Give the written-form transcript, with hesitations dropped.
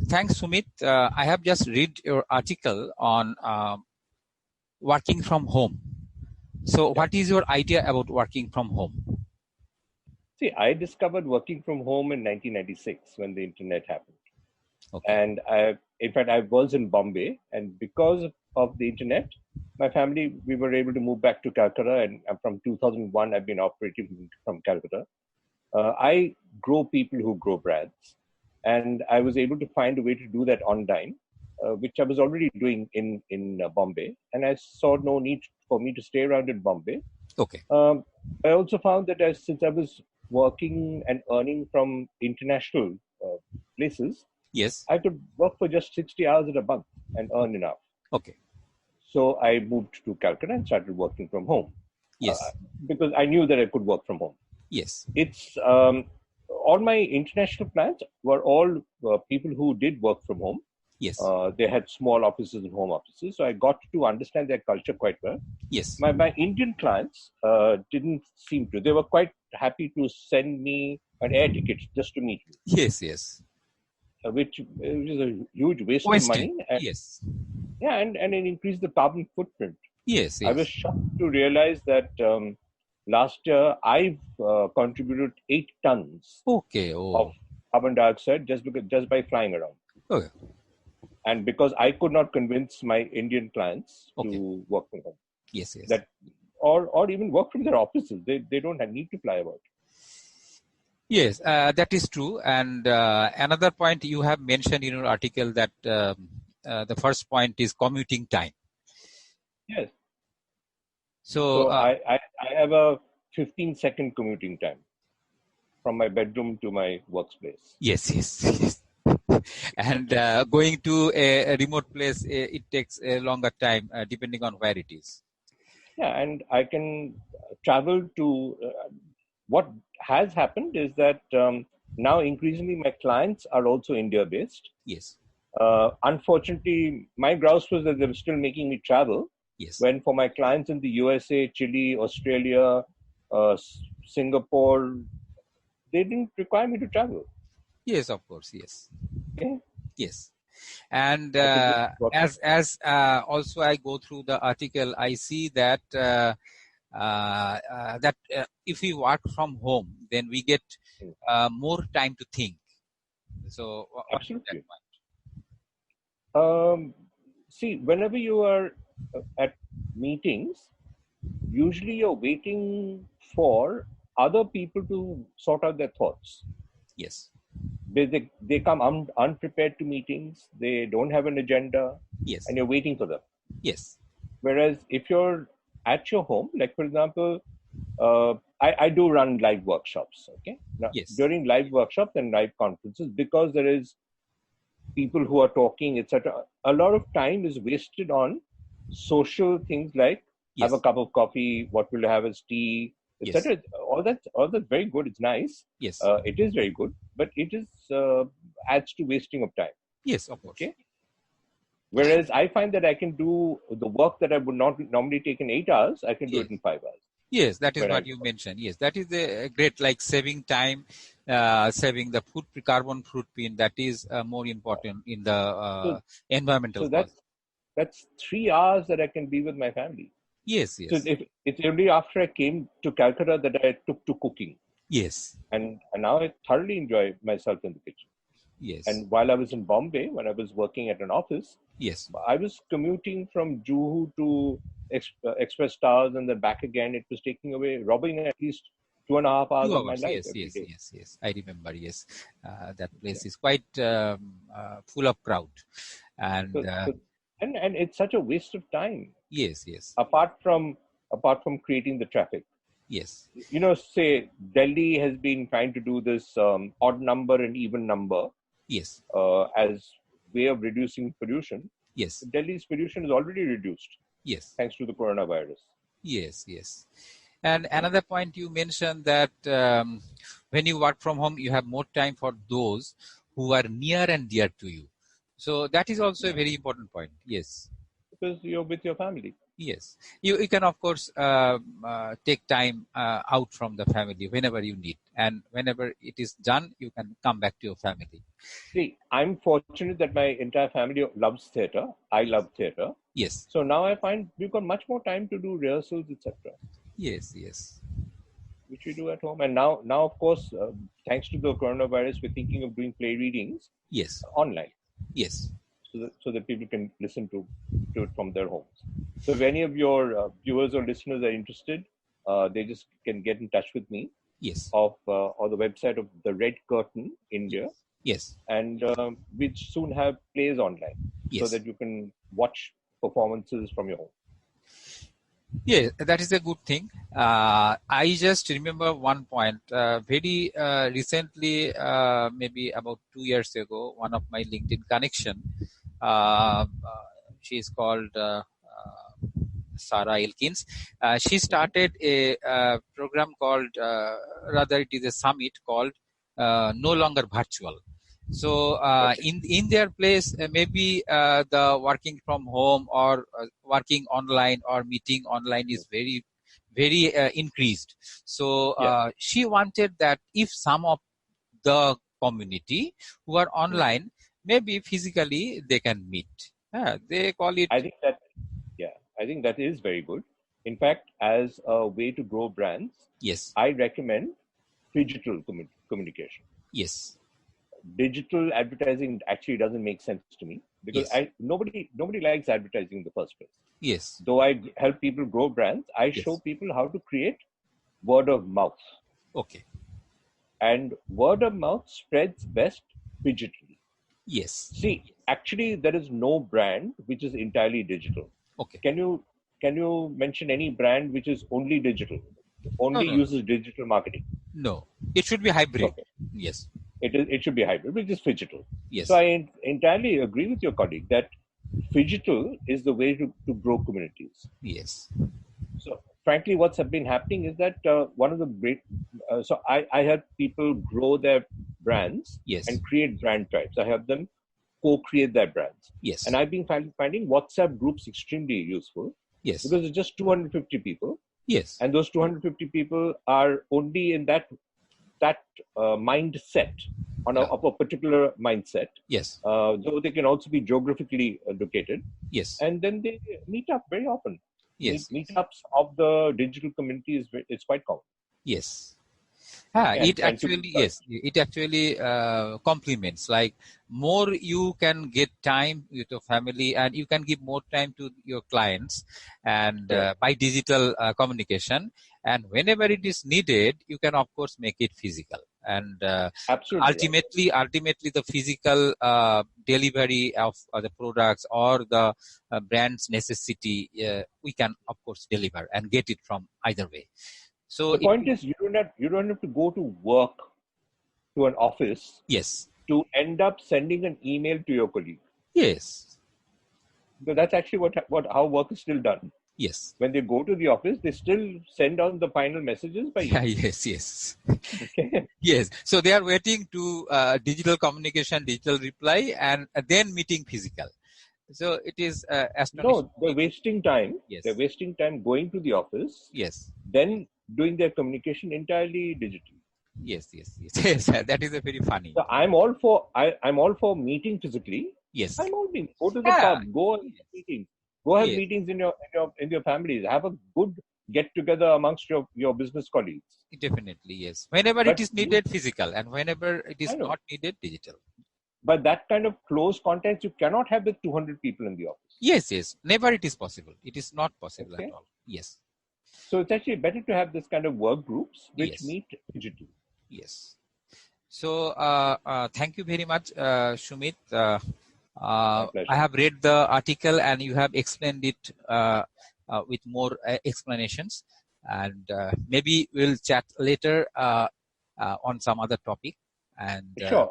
Thanks, Sumit. I have just read your article on working from home. So what is your idea about working from home? See, I discovered working from home in 1996 when the internet happened. Okay. And in fact, I was in Bombay, and because of the internet, my family, we were able to move back to Calcutta, and from 2001, I've been operating from Calcutta. I grow people who grow brands, and I was able to find a way to do that online, which I was already doing in Bombay, and I saw no need for me to stay around in Bombay. Okay. I also found that since I was working and earning from international places, Yes. I could work for just 60 hours in a month and earn enough. Okay. So I moved to Calcutta and started working from home. Yes. Because I knew that I could work from home. Yes. It's all my international clients were all people who did work from home. Yes. They had small offices and home offices, so I got to understand their culture quite well. Yes. My Indian clients didn't seem to. They were quite happy to send me an air ticket just to meet me. Yes. Yes. Which is a huge waste of money. And, yes. Yeah, and it increased the carbon footprint. Yes. Yes. I was shocked to realize that last year I've contributed 8 tons of carbon dioxide just by flying around. Okay. And because I could not convince my Indian clients to work from home. Yes. Yes. That or even work from their offices. They don't need to fly about. Yes, that is true. And another point you have mentioned in your article that the first point is commuting time. Yes. So I have a 15-second commuting time from my bedroom to my workspace. Yes. And going to a remote place, it takes a longer time depending on where it is. Yeah, and I can travel to what has happened is that now increasingly my clients are also India-based. Yes. Unfortunately, my grouse was that they were still making me travel. Yes. When for my clients in the USA, Chile, Australia, Singapore, they didn't require me to travel. Yes, of course. Yes. Okay. Yes. And as also I go through the article, I see that if we work from home, then we get more time to think. So absolutely. See, whenever you are at meetings, usually you're waiting for other people to sort out their thoughts. Yes. They come unprepared to meetings. They don't have an agenda. Yes. And you're waiting for them. Yes. Whereas if you're at your home, like for example, I do run live workshops. Okay. Now, yes. During live workshops and live conferences, because there is people who are talking, etc., a lot of time is wasted on social things like have a cup of coffee, what will you have as tea, etc. All that's very good. It's nice. Yes. It is very good, but it is adds to wasting of time. Yes, of course. Okay. Whereas I find that I can do the work that I would not normally take in 8 hours, I can do it in 5 hours. Yes, that is what you mentioned. Yes, that is a great, like saving time, saving the carbon footprint. That is more important in the environmental. So that's 3 hours that I can be with my family. Yes. So it's only after I came to Calcutta that I took to cooking. Yes. And now I thoroughly enjoy myself in the kitchen. Yes. And while I was in Bombay, when I was working at an office, yes, I was commuting from Juhu to Express Towers and then back again. It was robbing at least 2.5 hours of my life. Yes. I remember. Yes, that place is quite full of crowd, and and it's such a waste of time. Yes. Apart from creating the traffic. Yes. Say Delhi has been trying to do this odd number and even number. Yes. As way of reducing pollution. Yes. Delhi's pollution is already reduced. Yes. Thanks to the coronavirus. Yes. And another point you mentioned that when you work from home, you have more time for those who are near and dear to you. So that is also a very important point. Yes. Because you're with your family. Yes. You can, of course, take time out from the family whenever you need. And whenever it is done, you can come back to your family. See, I'm fortunate that my entire family loves theatre. I love theatre. Yes. So now I find we've got much more time to do rehearsals, etc., Yes, yes. which we do at home. And now of course, thanks to the coronavirus, we're thinking of doing play readings Yes. online. Yes. So that people can listen to it from their homes. So if any of your viewers or listeners are interested, they just can get in touch with me. Yes. Or the website of the Red Curtain India. Yes. And we soon have plays online, Yes. so that you can watch performances from your home. Yeah, that is a good thing. I just remember one point. Very recently, maybe about 2 years ago, one of my LinkedIn connection, she is called Sarah Elkins. She started a program called, rather it is a summit called No Longer Virtual. So in their place, maybe the working from home or working online or meeting online is very, very increased. So she wanted that if some of the community who are online, maybe physically they can meet. They call it. I think that is very good. In fact, as a way to grow brands, Yes. I recommend digital communication. Yes. Digital advertising actually doesn't make sense to me, because nobody likes advertising in the first place. Yes. Though I help people grow brands, I show people how to create word of mouth. Okay. And word of mouth spreads best digitally. Yes. See, actually, there is no brand which is entirely digital. Okay. Can you mention any brand which is only digital, only uses digital marketing? No, it should be hybrid. Okay. Yes. It should be hybrid, which is phygital. Yes. So I entirely agree with your colleague that phygital is the way to grow communities. Yes. So frankly, what's been happening is that one of the great, so I help people grow their brands and create brand tribes. I help them co-create their brands. Yes. And I've been finding WhatsApp groups extremely useful. Yes. Because it's just 250 people. Yes. And those 250 people are only in that mindset, of a particular mindset. Yes. Though they can also be geographically located. Yes. And then they meet up very often. Yes. Meetups of the digital community is quite common. Yes. It actually complements. Like, more you can get time with your family, and you can give more time to your clients, and by digital communication. And whenever it is needed, you can of course make it physical. And ultimately, the physical delivery of the products or the brand's necessity, we can of course deliver and get it from either way. So the point is, you don't have to go to work to an office. Yes. To end up sending an email to your colleague. Yes. So that's actually how work is still done. Yes. When they go to the office, they still send on the final messages by email. Yes. Okay. Yes. So they are waiting to digital communication, digital reply, and then meeting physical. So it is astonishing. No, they're wasting time. Yes. They're wasting time going to the office. Yes. Then doing their communication entirely digitally. Yes. That is a very funny. So I'm all for meeting physically. Yes. I'm all being go to the pub, go and have meetings. Go have meetings in your families. Have a good get together amongst your business colleagues. Definitely, yes. Whenever it is needed, physical, and whenever it is not needed, digital. But that kind of close contact you cannot have with 200 people in the office. Yes. Never it is possible. It is not possible at all. Yes. So it's actually better to have this kind of work groups which meet digitally. Yes. So thank you very much, Shumit. I have read the article and you have explained it with more explanations, and maybe we'll chat later on some other topic. And sure.